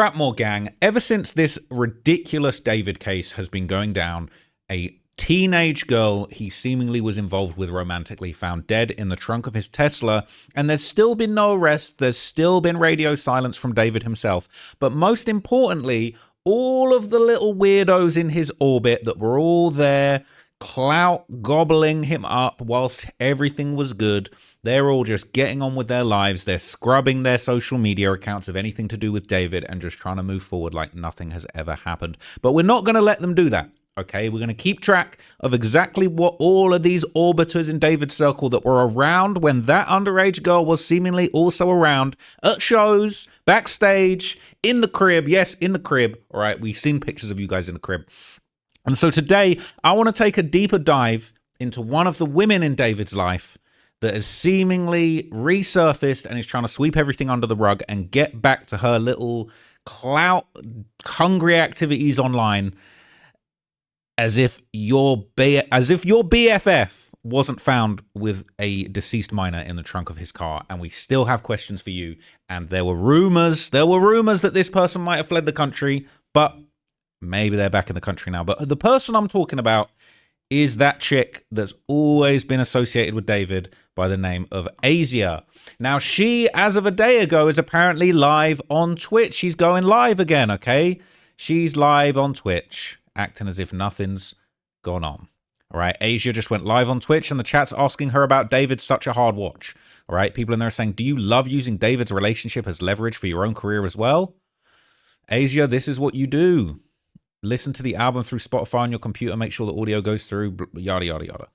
Trapmore gang, ever since this ridiculous David case has been going down, a teenage girl he seemingly was involved with romantically found dead in the trunk of his Tesla, and there's still been no arrests, there's still been radio silence from David himself. But most importantly, all of the little weirdos in his orbit that were all there clout gobbling him up whilst everything was good, they're all just getting on with their lives. They're scrubbing their social media accounts of anything to do with David and just trying to move forward like nothing has ever happened. But we're not going to let them do that. Okay, we're going to keep track of exactly what all of these orbiters in David's circle that were around when that underage girl was seemingly also around at shows, backstage, in the crib. Yes, in the crib. All right, we've seen pictures of you guys in the crib. And so today, I want to take a deeper dive into one of the women in David's life that has seemingly resurfaced and is trying to sweep everything under the rug and get back to her little clout-hungry activities online, as if your BFF wasn't found with a deceased minor in the trunk of his car. And we still have questions for you. And there were rumors that this person might have fled the country, but maybe they're back in the country now. But the person I'm talking about is that chick that's always been associated with David by the name of Asia. Now, she, as of a day ago, is apparently live on Twitch. She's going live again, okay? She's live on Twitch, acting as if nothing's gone on. All right, Asia just went live on Twitch, and the chat's asking her about David's Such a Hard Watch. All right, people in there are saying, do you love using David's relationship as leverage for your own career as well? Asia, this is what you do. Listen to the album through Spotify on your computer. Make sure the audio goes through, yada, yada, yada.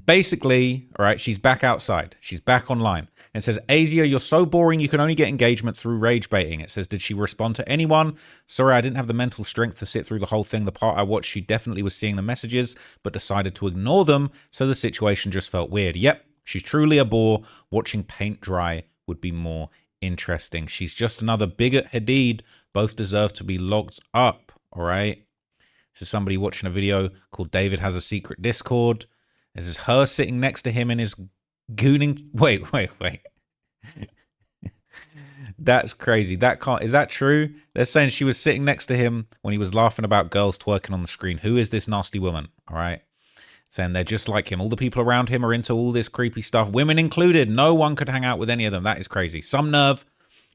Basically, all right, she's back outside. She's back online. And it says, Asia, you're so boring, you can only get engagement through rage baiting. It says, did she respond to anyone? Sorry, I didn't have the mental strength to sit through the whole thing. The part I watched, she definitely was seeing the messages, but decided to ignore them, so the situation just felt weird. Yep, she's truly a bore. Watching paint dry would be more interesting. She's just another bigot Hadid. Both deserve to be locked up. All right. This is somebody watching a video called David Has a Secret Discord. This is her sitting next to him in his gooning. Wait. That's crazy. Is that true? They're saying she was sitting next to him when he was laughing about girls twerking on the screen. Who is this nasty woman? All right. Saying they're just like him. All the people around him are into all this creepy stuff, women included. No one could hang out with any of them. That is crazy. Some nerve.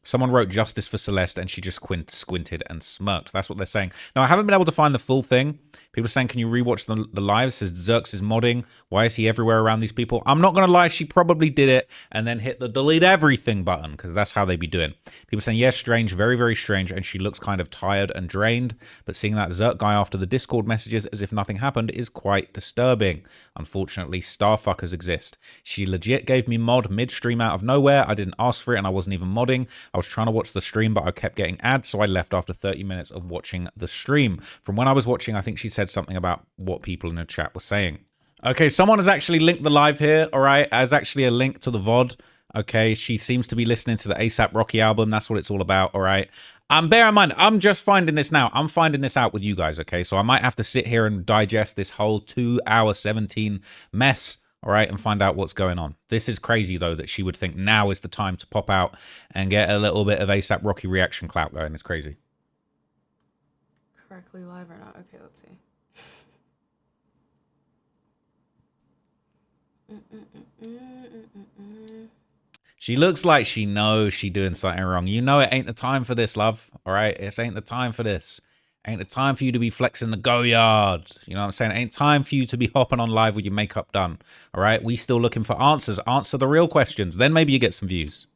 Someone wrote justice for Celeste and she just squinted and smirked. That's what they're saying. Now, I haven't been able to find the full thing. People are saying, can you rewatch the live? It says Zerks is modding. Why is he everywhere around these people? I'm not going to lie. She probably did it and then hit the delete everything button because that's how they be doing. People saying, yes, strange, very, very strange. And she looks kind of tired and drained. But seeing that Zerk guy after the Discord messages as if nothing happened is quite disturbing. Unfortunately, starfuckers exist. She legit gave me mod midstream out of nowhere. I didn't ask for it and I wasn't even modding. I was trying to watch the stream, but I kept getting ads, so I left after 30 minutes of watching the stream. From when I was watching, I think she said something about what people in the chat were saying. Okay, someone has actually linked the live here, all right? As actually a link to the VOD. Okay, she seems to be listening to the ASAP Rocky album. That's what it's all about, all right? Bear in mind, I'm just finding this now. I'm finding this out with you guys, okay? So I might have to sit here and digest this whole 2-hour 17 mess, all right, and find out what's going on. This is crazy, though, that she would think now is the time to pop out and get a little bit of ASAP Rocky reaction clout going. It's crazy. Correctly live or not? Okay, let's see. She looks like she knows she doing something wrong. You know it ain't the time for this, love, all right? It ain't the time for this. Ain't the time for you to be flexing the go yard. You know what I'm saying? Ain't time for you to be hopping on live with your makeup done. All right? We still looking for answers. Answer the real questions. Then maybe you get some views.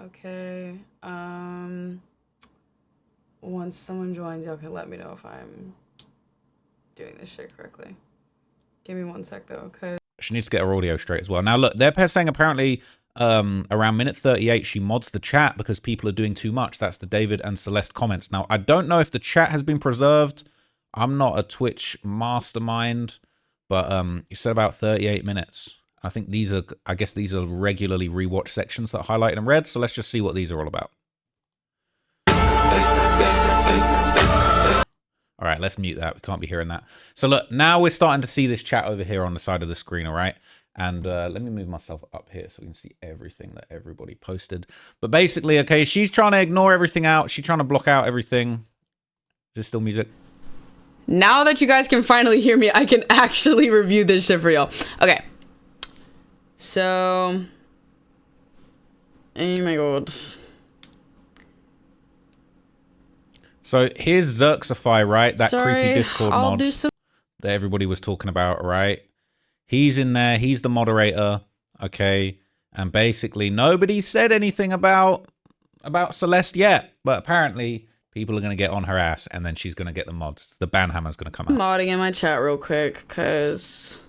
Okay. Once someone joins, y'all can let me know if I'm doing this shit correctly. Give me 1 sec, though, okay? She needs to get her audio straight as well. Now, look, they're saying apparently around minute 38, she mods the chat because people are doing too much. That's the David and Celeste comments. Now, I don't know if the chat has been preserved. I'm not a Twitch mastermind, but you said about 38 minutes. I think these are, I guess these are regularly rewatch sections that are highlighted in red. So let's just see what these are all about. All right, let's mute that. We can't be hearing that. So look, now we're starting to see this chat over here on the side of the screen, all right? And let me move myself up here so we can see everything that everybody posted. But basically, okay, she's trying to ignore everything out. She's trying to block out everything. Is this still music? Now that you guys can finally hear me, I can actually review this shit for y'all. Okay. So... oh my god. So here's Xerxify, right? That creepy Discord I'll mod do some that everybody was talking about, right? He's in there. He's the moderator, okay? And basically, nobody said anything about Celeste yet. But apparently, people are going to get on her ass, and then she's going to get the mods. The banhammer's going to come out. modding in my chat real quick, because...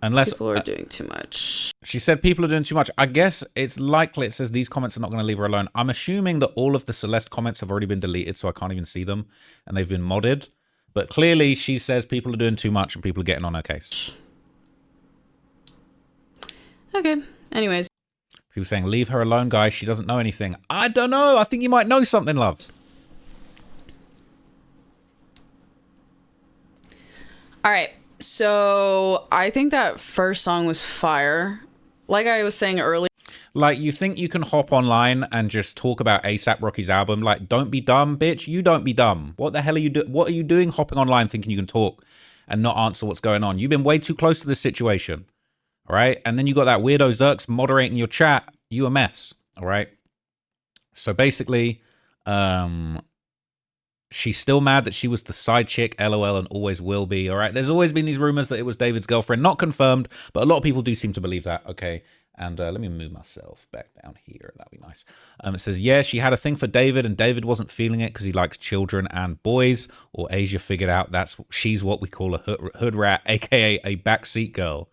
unless people are doing too much. She said people are doing too much. I guess it's likely it says these comments are not going to leave her alone. I'm assuming that all of the Celeste comments have already been deleted, so I can't even see them, and they've been modded. But clearly, she says people are doing too much and people are getting on her case. Okay. Anyways. People saying, leave her alone, guys. She doesn't know anything. I don't know. I think you might know something, love. All right. So I think that first song was fire. Like I was saying earlier. Like, you think you can hop online and just talk about A$AP Rocky's album? Like, don't be dumb, bitch. You don't be dumb. What the hell are you doing? What are you doing hopping online thinking you can talk and not answer what's going on? You've been way too close to this situation. All right. And then you got that weirdo Xerx moderating your chat. You a mess. All right. So basically, she's still mad that she was the side chick, LOL, and always will be. All right. There's always been these rumors that it was David's girlfriend. Not confirmed, but a lot of people do seem to believe that. Okay. And let me move myself back down here. That'd be nice. It says, yeah, she had a thing for David, and David wasn't feeling it because he likes children and boys. Or Asia figured out she's what we call a hood rat, aka a backseat girl.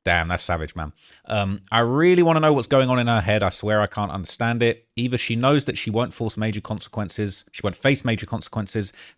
Damn, that's savage, man. I really want to know what's going on in her head. I swear I can't understand it. Either she knows that she won't face major consequences,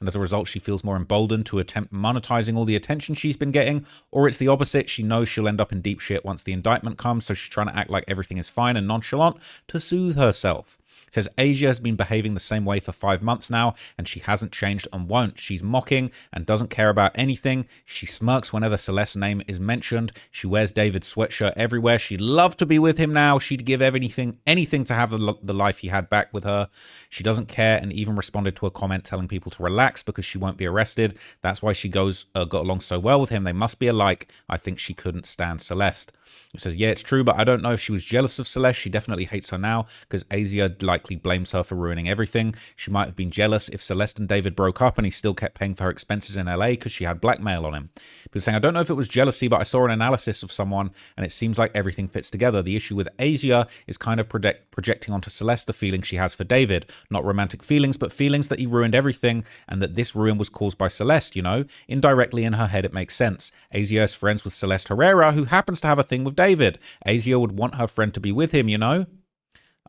and as a result, she feels more emboldened to attempt monetizing all the attention she's been getting, or it's the opposite. She knows she'll end up in deep shit once the indictment comes, so she's trying to act like everything is fine and nonchalant to soothe herself. It says Asia has been behaving the same way for 5 months now, and she hasn't changed and won't. She's mocking and doesn't care about anything. She smirks whenever Celeste's name is mentioned. She wears David's sweatshirt everywhere. She'd love to be with him now. She'd give anything to have the life he had back with her. She doesn't care and even responded to a comment telling people to relax because she won't be arrested. That's why she got along so well with him. They must be alike. I think she couldn't stand Celeste. It says, yeah, it's true, but I don't know if she was jealous of Celeste. She definitely hates her now because Asia likely blames her for ruining everything. She might have been jealous if Celeste and David broke up and he still kept paying for her expenses in LA because she had blackmail on him. People saying, I don't know if it was jealousy, but I saw an analysis of someone and it seems like everything fits together. The issue with Asia is kind of projecting onto Celeste the feeling she has for David. Not romantic feelings, but feelings that he ruined everything and that this ruin was caused by Celeste, you know? Indirectly in her head, it makes sense. Asia is friends with Celeste Herrera, who happens to have a thing with David. Asia would want her friend to be with him, you know?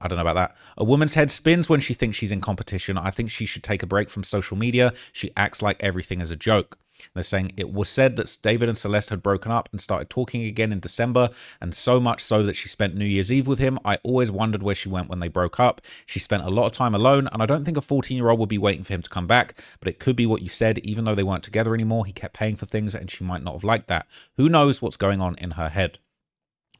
I don't know about that. A woman's head spins when she thinks she's in competition. I think she should take a break from social media. She acts like everything is a joke. They're saying it was said that David and Celeste had broken up and started talking again in December, and so much so that she spent New Year's Eve with him. I always wondered where she went when they broke up. She spent a lot of time alone, and I don't think a 14-year-old would be waiting for him to come back, but it could be what you said. Even though they weren't together anymore, he kept paying for things, and she might not have liked that. Who knows what's going on in her head?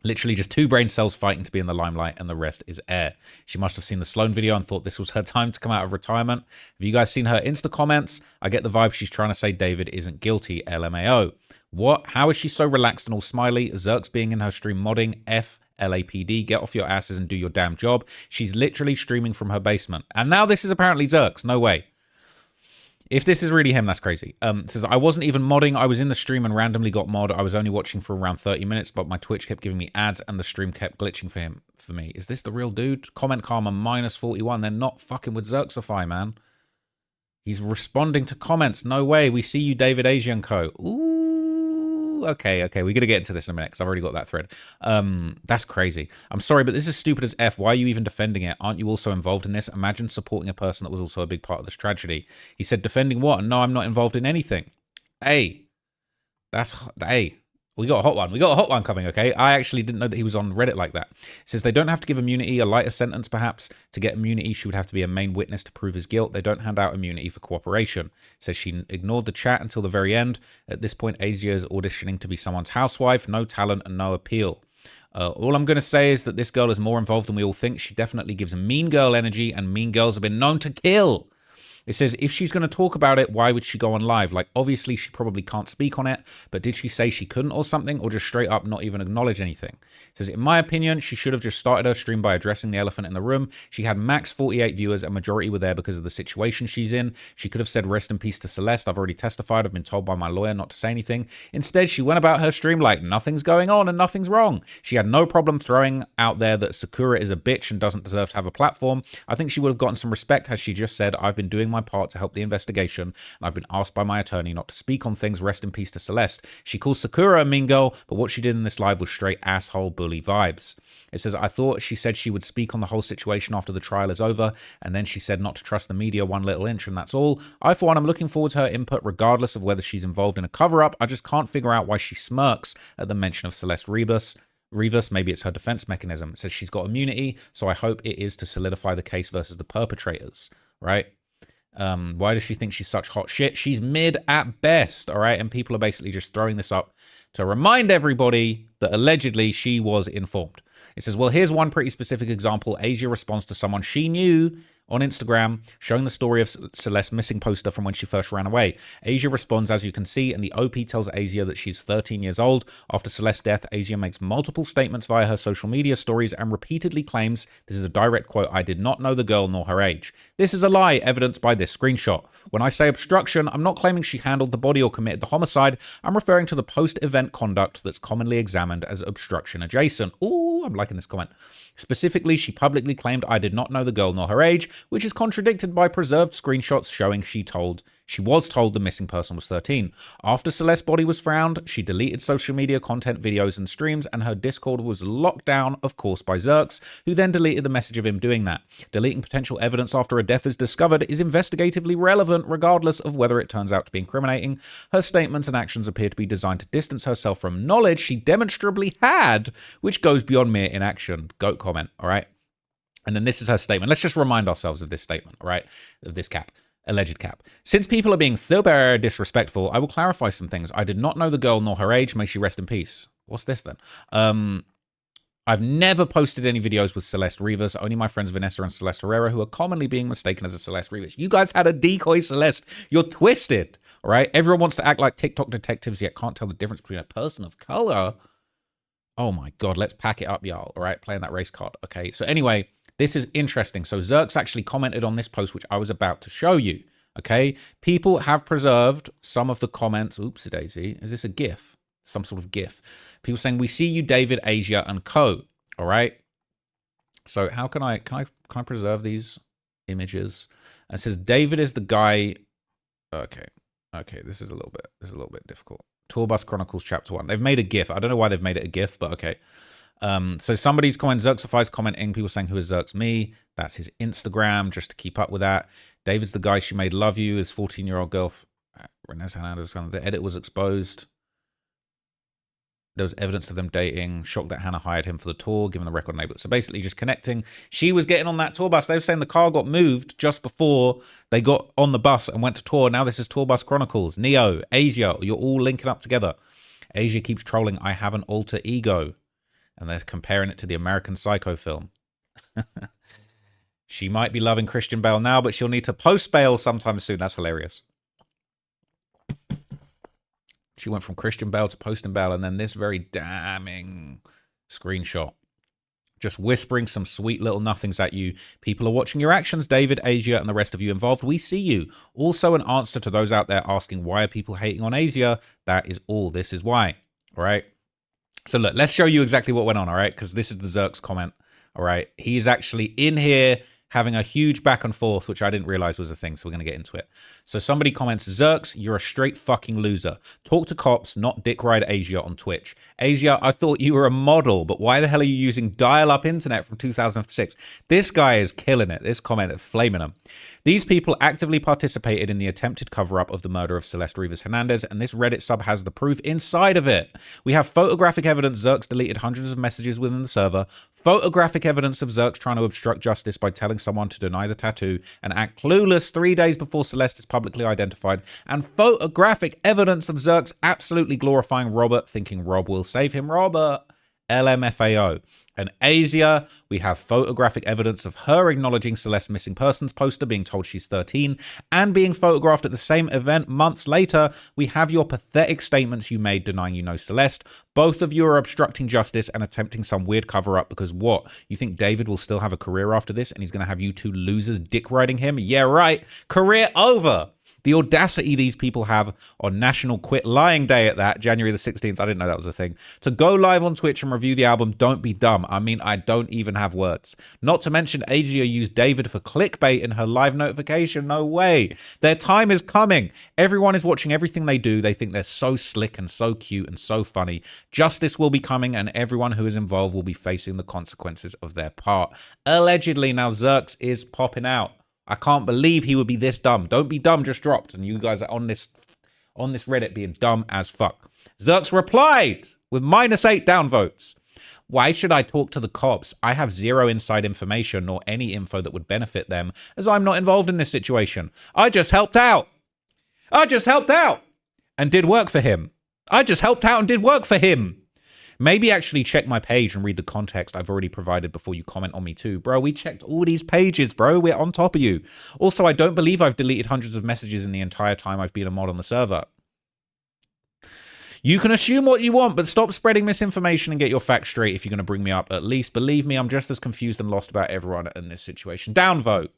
Literally just 2 brain cells fighting to be in the limelight and the rest is air. She must have seen the Sloan video and thought this was her time to come out of retirement. Have you guys seen her Insta comments? I get the vibe she's trying to say David isn't guilty, LMAO. What? How is she so relaxed and all smiley? Xerx being in her stream modding, F LAPD, get off your asses and do your damn job. She's literally streaming from her basement. And now this is apparently Xerx, no way. If this is really him, that's crazy. It says, I wasn't even modding. I was in the stream and randomly got mod. I was only watching for around 30 minutes, but my Twitch kept giving me ads and the stream kept glitching for me. Is this the real dude? Comment karma -41. They're not fucking with Xerxify, man. He's responding to comments. No way. We see you, David Asian Co. Ooh. Okay. We're going to get into this in a minute because I've already got that thread. That's crazy. I'm sorry, but this is stupid as F. Why are you even defending it? Aren't you also involved in this? Imagine supporting a person that was also a big part of this tragedy. He said, defending what? No, I'm not involved in anything. Hey, We got a hot one. We got a hot one coming, okay? I actually didn't know that he was on Reddit like that. It says they don't have to give immunity, a lighter sentence perhaps. To get immunity, she would have to be a main witness to prove his guilt. They don't hand out immunity for cooperation. It says she ignored the chat until the very end. At this point, Asia is auditioning to be someone's housewife. No talent and no appeal. All I'm going to say is that this girl is more involved than we all think. She definitely gives mean girl energy, and mean girls have been known to kill. It says, if she's going to talk about it, why would she go on live? Like, obviously, she probably can't speak on it, but did she say she couldn't or something, or just straight up not even acknowledge anything? It says, in my opinion, she should have just started her stream by addressing the elephant in the room. She had max 48 viewers, and majority were there because of the situation she's in. She could have said, rest in peace to Celeste. I've already testified. I've been told by my lawyer not to say anything. Instead, she went about her stream like nothing's going on and nothing's wrong. She had no problem throwing out there that Sakura is a bitch and doesn't deserve to have a platform. I think she would have gotten some respect had she just said, I've been doing my part to help the investigation, and I've been asked by my attorney not to speak on things. Rest in peace to Celeste. She calls Sakura a mean girl, but what she did in this live was straight asshole bully vibes. It says, I thought she said she would speak on the whole situation after the trial is over, and then she said not to trust the media one little inch, and that's all. I, for one, am looking forward to her input regardless of whether she's involved in a cover-up. I just can't figure out why she smirks at the mention of Celeste Rebus. Maybe it's her defense mechanism. It says she's got immunity, so I hope it is to solidify the case versus the perpetrators, right? Why does she think she's such hot shit? She's mid at best, all right? And people are basically just throwing this up to remind everybody that allegedly she was informed. It says, well, here's one pretty specific example. Asia responds to someone she knew on Instagram, showing the story of Celeste's missing poster from when she first ran away. Asia responds, as you can see, and the OP tells Asia that she's 13 years old. After Celeste's death, Asia makes multiple statements via her social media stories and repeatedly claims, this is a direct quote, I did not know the girl nor her age. This is a lie, evidenced by this screenshot. When I say obstruction, I'm not claiming she handled the body or committed the homicide. I'm referring to the post-event conduct that's commonly examined as obstruction adjacent. Ooh, I'm liking this comment. Specifically, she publicly claimed I did not know the girl nor her age, which is contradicted by preserved screenshots showing she was told the missing person was 13. After Celeste's body was found, she deleted social media content, videos, and streams, and her Discord was locked down, of course, by Xerx, who then deleted the message of him doing that. Deleting potential evidence after a death is discovered is investigatively relevant, regardless of whether it turns out to be incriminating. Her statements and actions appear to be designed to distance herself from knowledge she demonstrably had, which goes beyond mere inaction. Goat comment, all right? And then this is her statement. Let's just remind ourselves of this statement, all right? Of this cap. Alleged cap. Since people are being super disrespectful, I will clarify some things. I did not know the girl nor her age. May she rest in peace. What's this then? I've never posted any videos with Celeste Rivas. Only my friends Vanessa and Celeste Herrera, who are commonly being mistaken as a Celeste Rivas. You guys had a decoy Celeste. You're twisted, all right? Everyone wants to act like TikTok detectives, yet can't tell the difference between a person of color. Oh my God, let's pack it up, y'all, all right? Playing that race card, okay? So anyway, this is interesting. So Xerx actually commented on this post, which I was about to show you, okay? People have preserved some of the comments. Oopsie daisy. Is this a GIF? Some sort of GIF. People saying, we see you, David, Asia, and co, all right? So how can I preserve these images? And it says, David is the guy. Okay, this is a little bit difficult. Tour Bus Chronicles Chapter 1. They've made a GIF. I don't know why they've made it a GIF, but okay. So somebody's comment, Xerxify's commenting, people saying, who is Xerx? Me. That's his Instagram, just to keep up with that. David's the guy she made love you, his 14-year-old girl. Renez Hernandez, the edit was exposed. There was evidence of them dating. Shocked that Hannah hired him for the tour, given the record label. So basically just connecting. She was getting on that tour bus. They were saying the car got moved just before they got on the bus and went to tour. Now this is Tour Bus Chronicles. Neo, Asia, you're all linking up together. Asia keeps trolling, I have an alter ego. And they're comparing it to the American Psycho film. She might be loving Christian Bale now, but she'll need to post bail sometime soon. That's hilarious. She went from Christian Bale to posting bail, and then this very damning screenshot. Just whispering some sweet little nothings at you. People are watching your actions, David, Asia, and the rest of you involved. We see you. Also an answer to those out there asking, why are people hating on Asia? That is all. This is why. All right? So look, let's show you exactly what went on, all right? Because this is the Xerx comment, all right? He is actually in here having a huge back and forth, which I didn't realize was a thing, so we're going to get into it. So somebody comments, Zerks, you're a straight fucking loser. Talk to cops, not dick ride Asia on Twitch. Asia, I thought you were a model, but why the hell are you using dial-up internet from 2006? This guy is killing it. This comment is flaming him. These people actively participated in the attempted cover-up of the murder of Celeste Rivas Hernandez, and this Reddit sub has the proof inside of it. We have photographic evidence Zerks deleted hundreds of messages within the server, photographic evidence of Zerks trying to obstruct justice by telling someone to deny the tattoo and act clueless 3 days before Celeste is publicly identified, and photographic evidence of Zerks absolutely glorifying Robert, thinking Rob will save him. Robert. LMFAO. And Asia, we have photographic evidence of her acknowledging Celeste's missing persons poster, being told she's 13, and being photographed at the same event months later. We have your pathetic statements you made denying you know Celeste. Both of you are obstructing justice and attempting some weird cover-up because what? You think David will still have a career after this and he's going to have you two losers dick-riding him? Yeah, right. Career over. The audacity these people have on National Quit Lying Day at that, January the 16th, I didn't know that was a thing, to go live on Twitch and review the album Don't Be Dumb. I mean, I don't even have words. Not to mention, Asia used David for clickbait in her live notification. No way. Their time is coming. Everyone is watching everything they do. They think they're so slick and so cute and so funny. Justice will be coming and everyone who is involved will be facing the consequences of their part. Allegedly, now Zerks is popping out. I can't believe he would be this dumb. Don't Be Dumb just dropped, and you guys are on this Reddit being dumb as fuck. Zerks replied with -8 downvotes. Why should I talk to the cops? I have zero inside information nor any info that would benefit them, as I'm not involved in this situation. I just helped out. I just helped out and did work for him. I just helped out and did work for him. Maybe actually check my page and read the context I've already provided before you comment on me too. Bro, we checked all these pages, bro. We're on top of you. Also, I don't believe I've deleted hundreds of messages in the entire time I've been a mod on the server. You can assume what you want, but stop spreading misinformation and get your facts straight if you're going to bring me up. At least, believe me, I'm just as confused and lost about everyone in this situation. Downvote.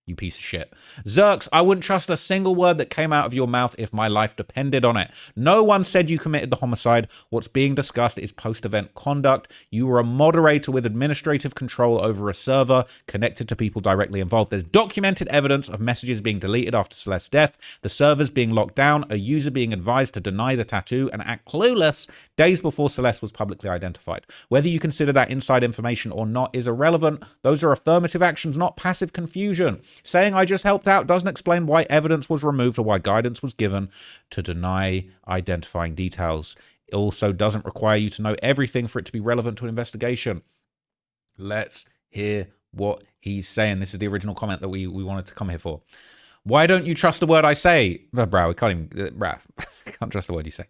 You piece of shit. Zerks, I wouldn't trust a single word that came out of your mouth if my life depended on it. No one said you committed the homicide. What's being discussed is post-event conduct. You were a moderator with administrative control over a server connected to people directly involved. There's documented evidence of messages being deleted after Celeste's death, the servers being locked down, a user being advised to deny the tattoo and act clueless days before Celeste was publicly identified. Whether you consider that inside information or not is irrelevant. Those are affirmative actions, not passive confusion. Saying I just helped out doesn't explain why evidence was removed or why guidance was given to deny identifying details. It also doesn't require you to know everything for it to be relevant to an investigation. Let's hear what he's saying. This is the original comment that we wanted to come here for. Why don't you trust a word I say? Bro, we can't even... can't trust a word you say.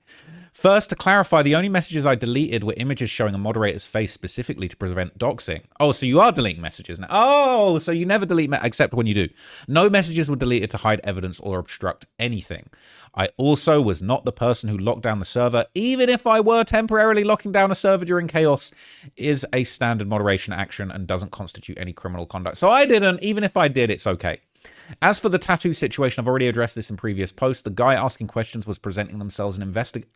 First, to clarify, the only messages I deleted were images showing a moderator's face specifically to prevent doxing. Oh, so you are deleting messages now. Oh, so you never delete except when you do. No messages were deleted to hide evidence or obstruct anything. I also was not the person who locked down the server. Even if I were temporarily locking down a server during chaos, is a standard moderation action and doesn't constitute any criminal conduct. So I didn't. Even if I did, it's okay. As for the tattoo situation, I've already addressed this in previous posts. The guy asking questions was presenting themselves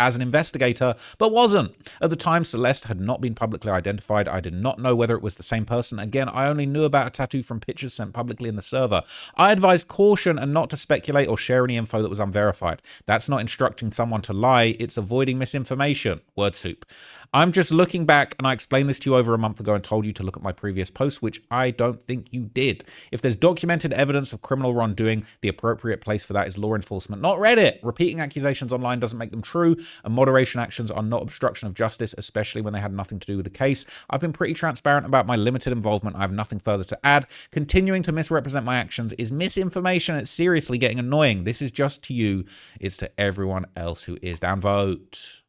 as an investigator, but wasn't. At the time, Celeste had not been publicly identified. I did not know whether it was the same person. Again, I only knew about a tattoo from pictures sent publicly in the server. I advised caution and not to speculate or share any info that was unverified. That's not instructing someone to lie. It's avoiding misinformation. Word soup. I'm just looking back, and I explained this to you over a month ago and told you to look at my previous posts, which I don't think you did. If there's documented evidence of criminal wrongdoing, the appropriate place for that is law enforcement, not Reddit. Repeating accusations online doesn't make them true, and moderation actions are not obstruction of justice, especially when they had nothing to do with the case. I've been pretty transparent about my limited involvement. I have nothing further to add. Continuing to misrepresent my actions is misinformation. It's seriously getting annoying. This is just to you. It's to everyone else who is downvote.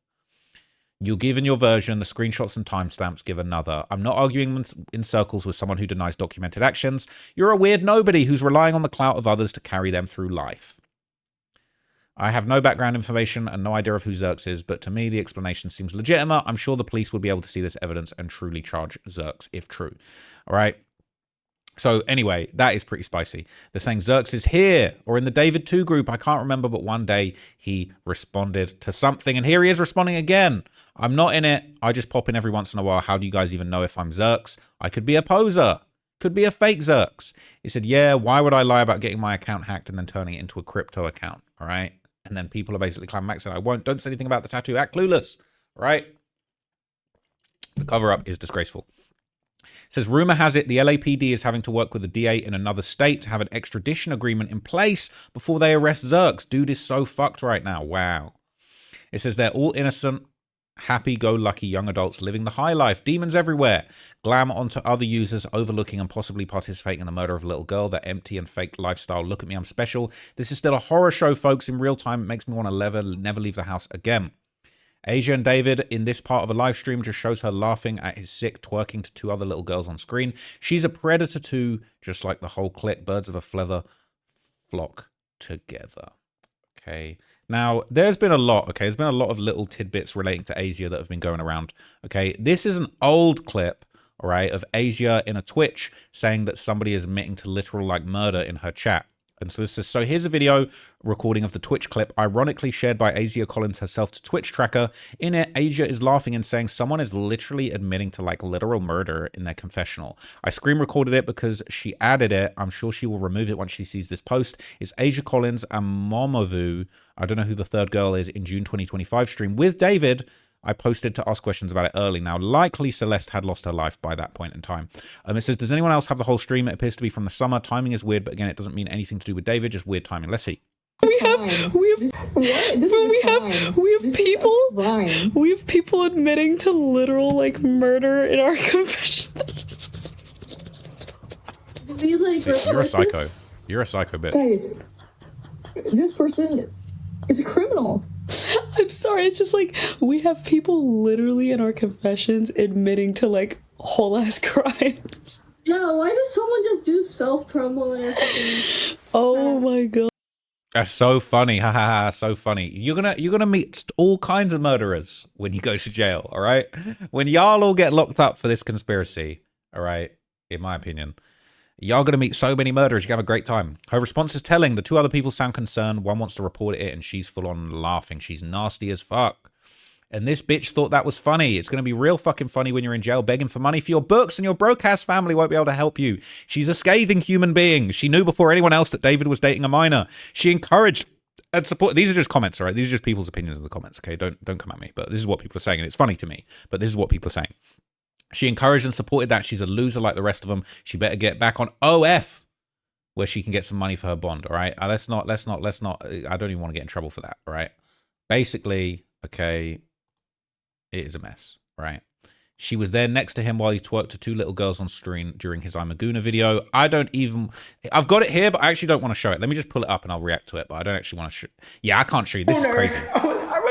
You're given your version, the screenshots and timestamps give another. I'm not arguing in circles with someone who denies documented actions. You're a weird nobody who's relying on the clout of others to carry them through life. I have no background information and no idea of who Zerks is, but to me the explanation seems legitimate. I'm sure the police would be able to see this evidence and truly charge Zerks if true. All right. So anyway, that is pretty spicy. They're saying Zerks is here or in the David 2 group. I can't remember, but one day he responded to something and here he is responding again. I'm not in it. I just pop in every once in a while. How do you guys even know if I'm Zerks? I could be a poser. Could be a fake Xerx. He said, yeah, why would I lie about getting my account hacked and then turning it into a crypto account? All right. And then people are basically clamming back saying, I won't. Don't say anything about the tattoo. Act clueless. All right. The cover up is disgraceful. It says, rumor has it the LAPD is having to work with the DA in another state to have an extradition agreement in place before they arrest Xerx. Dude is so fucked right now. Wow. It says they're all innocent, happy-go-lucky young adults living the high life. Demons everywhere. Glam onto other users, overlooking and possibly participating in the murder of a little girl. That empty and fake lifestyle. Look at me, I'm special. This is still a horror show, folks. In real time, it makes me want to never leave the house again. Asia and David, in this part of a live stream, just shows her laughing at his sick twerking to two other little girls on screen. She's a predator too, just like the whole clique. Birds of a feather flock together. Okay. Now, there's been a lot, okay? There's been a lot of little tidbits relating to Asia that have been going around, okay? This is an old clip, all right, of Asia in a Twitch saying that somebody is admitting to literal, like, murder in her chat. And so this is, so here's a video recording of the Twitch clip, ironically shared by Asia Collins herself to Twitch Tracker. In it, Asia is laughing and saying someone is literally admitting to like literal murder in their confessional. I screen recorded it because she added it. I'm sure she will remove it once she sees this post. It's Asia Collins and Momovu, I don't know who the third girl is, in June 2025 stream with David. I posted to ask questions about it early. Now, likely Celeste had lost her life by that point in time. It says, does anyone else have the whole stream? It appears to be from the summer. Timing is weird, but again, it doesn't mean anything to do with David, just weird timing. Let's see. We have people admitting to literal like murder in our confession. You're a psycho. You're a psycho bitch. Guys, this person is a criminal. I'm sorry, it's just like we have people literally in our confessions admitting to like whole ass crimes. Yeah, why does someone just do self-promo and everything? Oh my god. That's so funny. Ha ha ha, so funny. You're gonna meet all kinds of murderers when you go to jail, all right? When y'all all get locked up for this conspiracy, all right, in my opinion. Y'all gonna meet so many murderers, you have a great time. Her response is telling. The two other people sound concerned. One wants to report it, and she's full on laughing. She's nasty as fuck. And this bitch thought that was funny. It's gonna be real fucking funny when you're in jail begging for money for your books, and your broke-ass family won't be able to help you. She's a scathing human being. She knew before anyone else that David was dating a minor. She encouraged and supported. These are just comments, all right? These are just people's opinions in the comments, okay? Don't come at me. But this is what people are saying, and it's funny to me. But this is what people are saying. She encouraged and supported that. She's a loser like the rest of them. She better get back on OF, where she can get some money for her bond, all right? Let's not, I don't even want to get in trouble for that, all right? Basically, okay, it is a mess, right? She was there next to him while he twerked to two little girls on screen during his I'm a Gooner video. I've got it here, but I actually don't want to show it. Let me just pull it up and I'll react to it, but I don't actually want to yeah, I can't show you. This is crazy.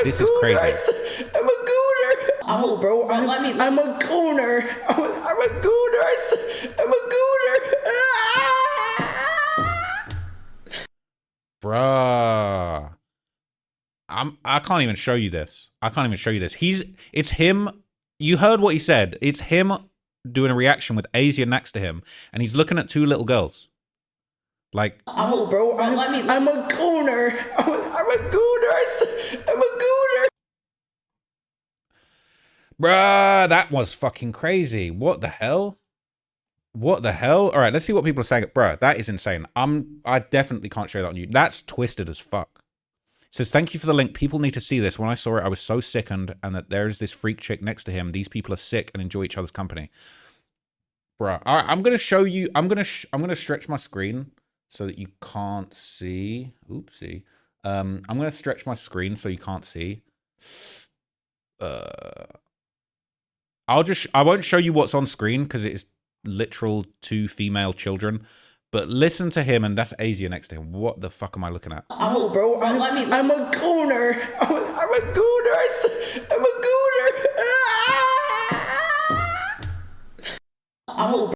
This is crazy. I'm a gooner. Oh, bro, I'm a gooner. I'm a gooner. I'm a gooner. Bruh. I can't even show you this. I can't even show you this. It's him. You heard what he said. It's him doing a reaction with Asia next to him, and he's looking at two little girls. Like, oh, bro, I'm a gooner. I'm a gooner. I'm a gooner. Bruh, that was fucking crazy. What the hell? What the hell? All right, let's see what people are saying. Bruh, that is insane. I definitely can't show that on you. That's twisted as fuck. It says, thank you for the link. People need to see this. When I saw it, I was so sickened, and that there is this freak chick next to him. These people are sick and enjoy each other's company. Bruh. All right, I'm going to show you. I'm going to stretch my screen so that you can't see. Oopsie. I'm going to stretch my screen so you can't see. I won't show you what's on screen because it is literal two female children. But listen to him, and that's Asia next to him. What the fuck am I looking at? Oh, bro, I'm a gooner. I'm a gooner. I'm a gooner. Oh,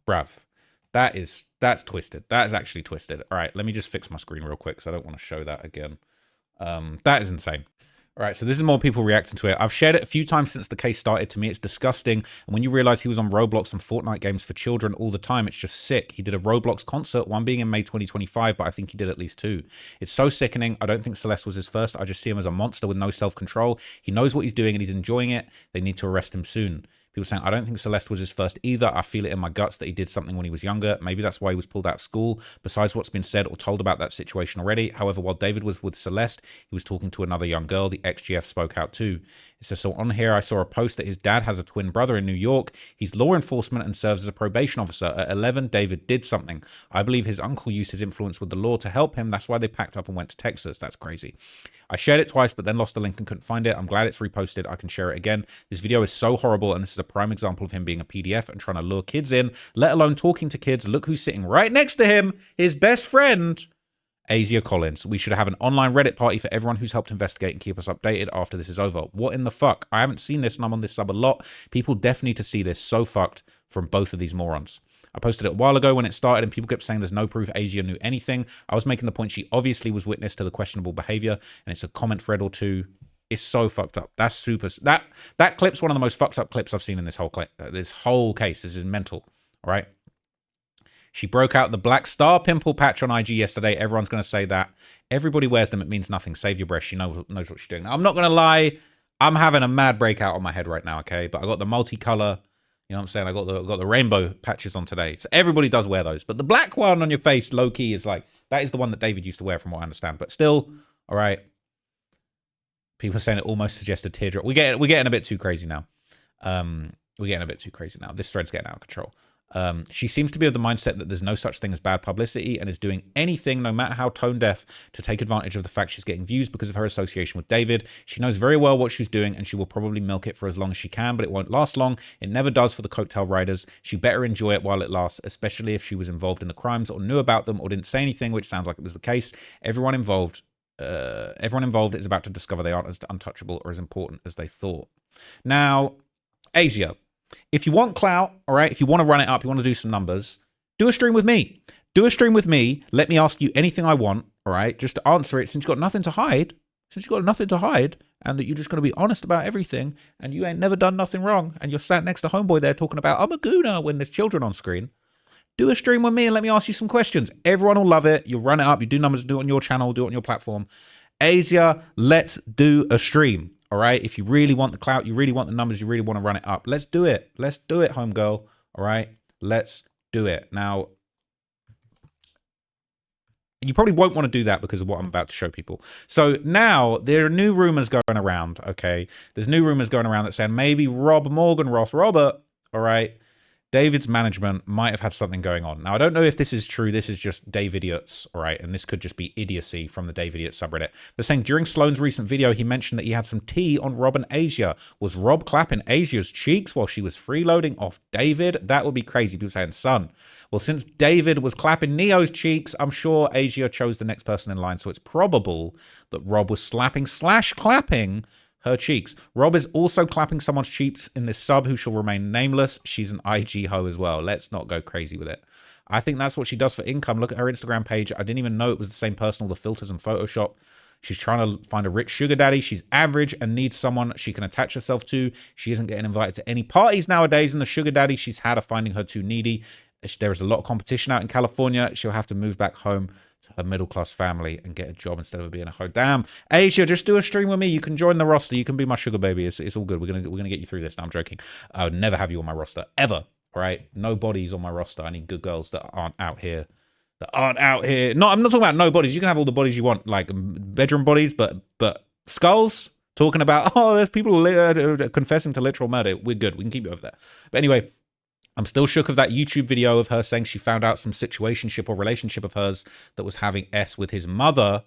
bruv, that's twisted. That is actually twisted. All right, let me just fix my screen real quick because I don't want to show that again. That is insane. All right, so this is more people reacting to it. I've shared it a few times since the case started. To me, it's disgusting. And when you realize he was on Roblox and Fortnite games for children all the time, it's just sick. He did a Roblox concert, one being in May 2025, but I think he did at least two. It's so sickening. I don't think Celeste was his first. I just see him as a monster with no self-control. He knows what he's doing and he's enjoying it. They need to arrest him soon. People saying, I don't think Celeste was his first either. I feel it in my guts that he did something when he was younger. Maybe that's why he was pulled out of school. Besides what's been said or told about that situation already. However, while David was with Celeste, he was talking to another young girl. The ex-GF spoke out too. It says, so on here, I saw a post that his dad has a twin brother in New York. He's law enforcement and serves as a probation officer. At 11, David did something. I believe his uncle used his influence with the law to help him. That's why they packed up and went to Texas. That's crazy. I shared it twice, but then lost the link and couldn't find it. I'm glad it's reposted. I can share it again. This video is so horrible, and this is a prime example of him being a PDF and trying to lure kids in, let alone talking to kids. Look who's sitting right next to him, his best friend, Asia Collins. We should have an online Reddit party for everyone who's helped investigate and keep us updated after this is over. What in the fuck? I haven't seen this, and I'm on this sub a lot. People definitely need to see this. So fucked from both of these morons. I posted it a while ago when it started, and people kept saying there's no proof Asia knew anything. I was making the point she obviously was witness to the questionable behavior, and it's a comment thread or two. It's so fucked up. That's super. That clip's one of the most fucked up clips I've seen in this whole clip. This whole case. This is mental. All right. She broke out the black star pimple patch on IG yesterday. Everyone's going to say that. Everybody wears them. It means nothing. Save your breath. She knows what she's doing. Now, I'm not going to lie. I'm having a mad breakout on my head right now. Okay, but I got the multicolor. You know what I'm saying? I got the rainbow patches on today. So everybody does wear those. But the black one on your face, low key, is like, that is the one that David used to wear from what I understand. But still, all right. People are saying it almost suggests a teardrop. We're getting a bit too crazy now. We're getting a bit too crazy now. This thread's getting out of control. She seems to be of the mindset that there's no such thing as bad publicity and is doing anything, no matter how tone deaf, to take advantage of the fact she's getting views because of her association with David. She knows very well what she's doing, and she will probably milk it for as long as she can, but it won't last long. It never does for the coattail riders. She better enjoy it while it lasts, especially if she was involved in the crimes or knew about them or didn't say anything, which sounds like it was the case. Everyone involved is about to discover they aren't as untouchable or as important as they thought. Now, Asia, if you want clout, all right, if you want to run it up, you want to do some numbers, do a stream with me. Do a stream with me. Let me ask you anything I want, all right, just to answer it, since you've got nothing to hide, and that you're just going to be honest about everything, and you ain't never done nothing wrong, and you're sat next to homeboy there talking about, I'm a gooner, when there's children on screen. Do a stream with me and let me ask you some questions. Everyone will love it. You'll run it up. You do numbers, do it on your channel, do it on your platform. Asia, let's do a stream. All right. If you really want the clout, you really want the numbers, you really want to run it up. Let's do it. Let's do it, homegirl. All right. Let's do it. Now, you probably won't want to do that because of what I'm about to show people. So now there are new rumors going around. Okay. There's new rumors going around that saying maybe Robert, all right, David's management might have had something going on. Now, I don't know if this is true. This is just Dave Idiots, all right? And this could just be idiocy from the Dave Idiots subreddit. They're saying during Sloan's recent video, he mentioned that he had some tea on Rob and Asia. Was Rob clapping Asia's cheeks while she was freeloading off David? That would be crazy. People saying, son. Well, since David was clapping Neo's cheeks, I'm sure Asia chose the next person in line. So it's probable that Rob was slapping/clapping her cheeks. Rob is also clapping someone's cheeks in this sub who shall remain nameless. She's an IG hoe as well. Let's not go crazy with it. I think that's what she does for income. Look at her Instagram page. I didn't even know it was the same person, all the filters and Photoshop. She's trying to find a rich sugar daddy. She's average and needs someone she can attach herself to. She isn't getting invited to any parties nowadays, and the sugar daddy she's had are finding her too needy. There is a lot of competition out in California. She'll have to move back home to her middle-class family and get a job instead of being a hoe. Damn. Asia, just do a stream with me. You can join the roster. You can be my sugar baby. It's all good. We're gonna get you through this. No, I'm joking. I would never have you on my roster, ever. All right? No bodies on my roster. I need good girls that aren't out here. No, I'm not talking about no bodies. You can have all the bodies you want, like bedroom bodies, but skulls, talking about, oh, there's people confessing to literal murder. We're good. We can keep it over there. But anyway, I'm still shook of that YouTube video of her saying she found out some situationship or relationship of hers that was having S with his mother.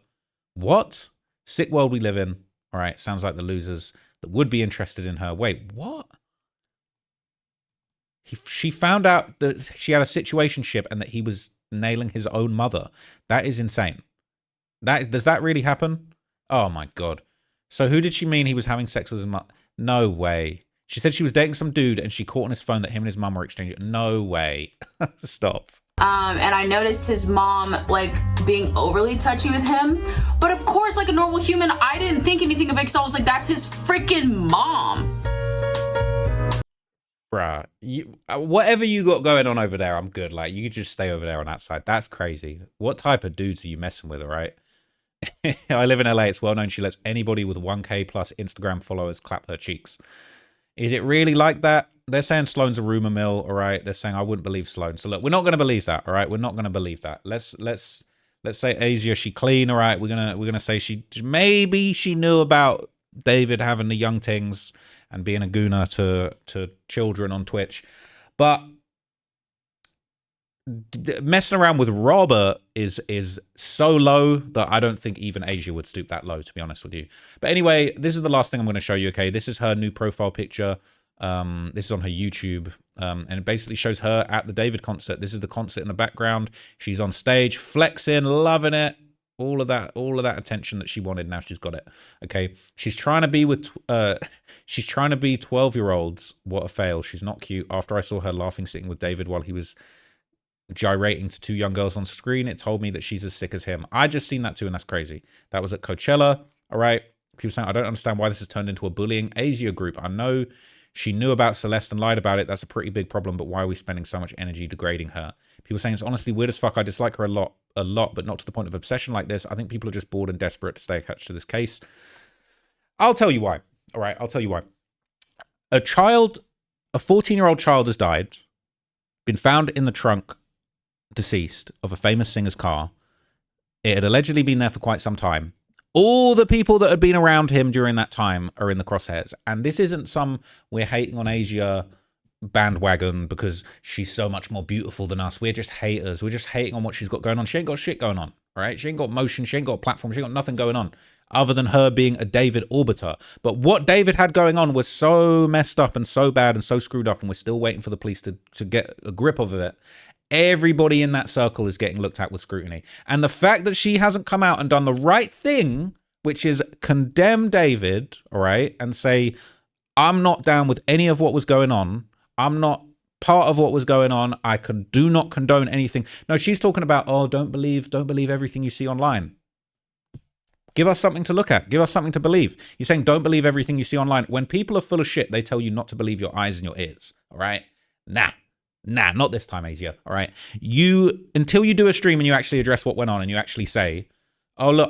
What? Sick world we live in. All right, sounds like the losers that would be interested in her. Wait, what? She found out that she had a situationship and that he was nailing his own mother. That is insane. Does that really happen? Oh my God. So who did she mean he was having sex with his mother? No way. She said she was dating some dude and she caught on his phone that him and his mum were exchanging. No way. Stop. And I noticed his mom, like, being overly touchy with him. But of course, like a normal human, I didn't think anything of it because I was like, that's his freaking mom. Bruh, whatever you got going on over there, I'm good. Like, you just stay over there on that side. That's crazy. What type of dudes are you messing with, all right? I live in LA. It's well known she lets anybody with 1K plus Instagram followers clap her cheeks. Is it really like that? they're saying Sloane's a rumor mill, all right? They're saying I wouldn't believe Sloane. So look, we're not going to believe that, all right? We're not going to believe that. Let's say Asia, she clean, all right? We're gonna say maybe she knew about David having the young things and being a gooner to children on Twitch, but messing around with Robert is so low that I don't think even Asia would stoop that low, to be honest with you. But anyway, this is the last thing I'm going to show you, okay? This is her new profile picture. This is on her YouTube, and it basically shows her at the David concert. This is the concert in the background. She's on stage, flexing, loving it. All of that attention that she wanted, now she's got it. Okay, she's trying to be with, she's trying to be 12-year-olds. What a fail! She's not cute. After I saw her laughing, sitting with David while he was gyrating to two young girls on screen, it told me that she's as sick as him. I just seen that too, and that's crazy. That was at Coachella. All right, people saying I don't understand why this has turned into a bullying Asia group. I know she knew about Celeste and lied about it. That's a pretty big problem, but why are we spending so much energy degrading her? People saying it's honestly weird as fuck. I dislike her a lot, but not to the point of obsession like this. I think people are just bored and desperate to stay attached to this case. I'll tell you why. All right, I'll tell you why. A 14-year-old child has died, been found in the trunk, deceased, of a famous singer's car. It had allegedly been there for quite some time. All the people that had been around him during that time are in the crosshairs. And this isn't some we're hating on Asia bandwagon because she's so much more beautiful than us. We're just haters. We're just hating on what she's got going on. She ain't got shit going on, all right? She ain't got motion. She ain't got a platform. She ain't got nothing going on other than her being a David orbiter. But what David had going on was so messed up and so bad and so screwed up, and we're still waiting for the police to get a grip of it. Everybody in that circle is getting looked at with scrutiny. And the fact that she hasn't come out and done the right thing, which is condemn David, all right, and say, I'm not down with any of what was going on. I'm not part of what was going on. I do not condone anything. No, she's talking about, oh, don't believe everything you see online. Give us something to look at. Give us something to believe. You're saying don't believe everything you see online. When people are full of shit, they tell you not to believe your eyes and your ears, all right? Nah, not this time, Asia, all right? Until you do a stream and you actually address what went on and you actually say, oh, look,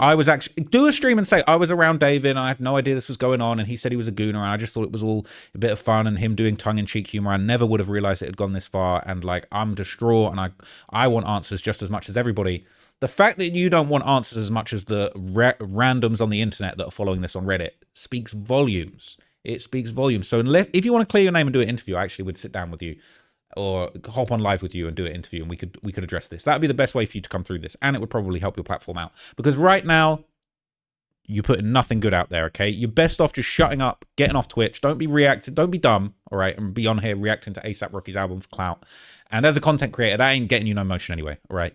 do a stream and say, I was around David and I had no idea this was going on and he said he was a gooner and I just thought it was all a bit of fun and him doing tongue-in-cheek humor. I never would have realized it had gone this far and like, I'm distraught and I want answers just as much as everybody. The fact that you don't want answers as much as the randoms on the internet that are following this on Reddit speaks volumes. It speaks volumes. So if you want to clear your name and do an interview, I actually would sit down with you or hop on live with you and do an interview and we could address this. That would be the best way for you to come through this, and it would probably help your platform out, because right now you're putting nothing good out there, okay? You're best off just shutting up, getting off Twitch. Don't be dumb, all right, and be on here reacting to A$AP Rocky's album for clout. And as a content creator, that ain't getting you no motion anyway, all right?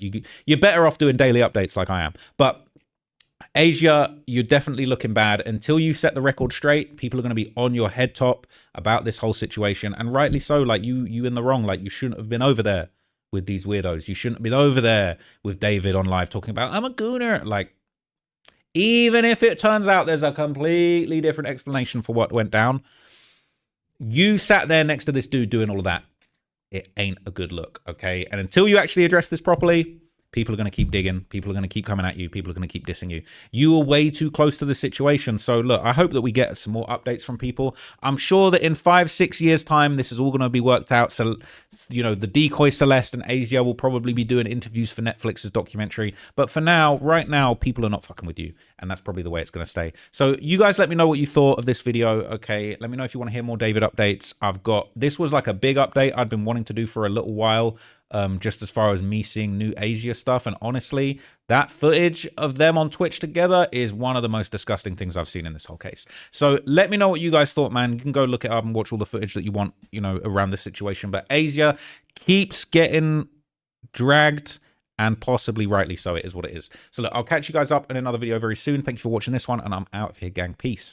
You're better off doing daily updates like I am. But Asia, you're definitely looking bad. Until you set the record straight, people are going to be on your head top about this whole situation, and rightly so. Like, you in the wrong. Like, you shouldn't have been over there with these weirdos. You shouldn't have been over there with David on live talking about, I'm a gooner. Like, even if it turns out there's a completely different explanation for what went down, you sat there next to this dude doing all of that. It ain't a good look, okay? And until you actually address this properly, people are going to keep digging. People are going to keep coming at you. People are going to keep dissing you. You are way too close to the situation. So look, I hope that we get some more updates from people. I'm sure that in 5-6 years time, this is all going to be worked out. So, you know, the decoy Celeste and Asia will probably be doing interviews for Netflix's documentary. But for now, right now, people are not fucking with you. And that's probably the way it's going to stay. So you guys let me know what you thought of this video. Okay, let me know if you want to hear more David updates. This was like a big update I'd been wanting to do for a little while. Just as far as me seeing new Asia stuff. And honestly, that footage of them on Twitch together is one of the most disgusting things I've seen in this whole case. So let me know what you guys thought, man. You can go look it up and watch all the footage that you want, you know, around this situation. But Asia keeps getting dragged, and possibly rightly so. It is what it is. So look, I'll catch you guys up in another video very soon. Thank you for watching this one, and I'm out of here, gang. Peace.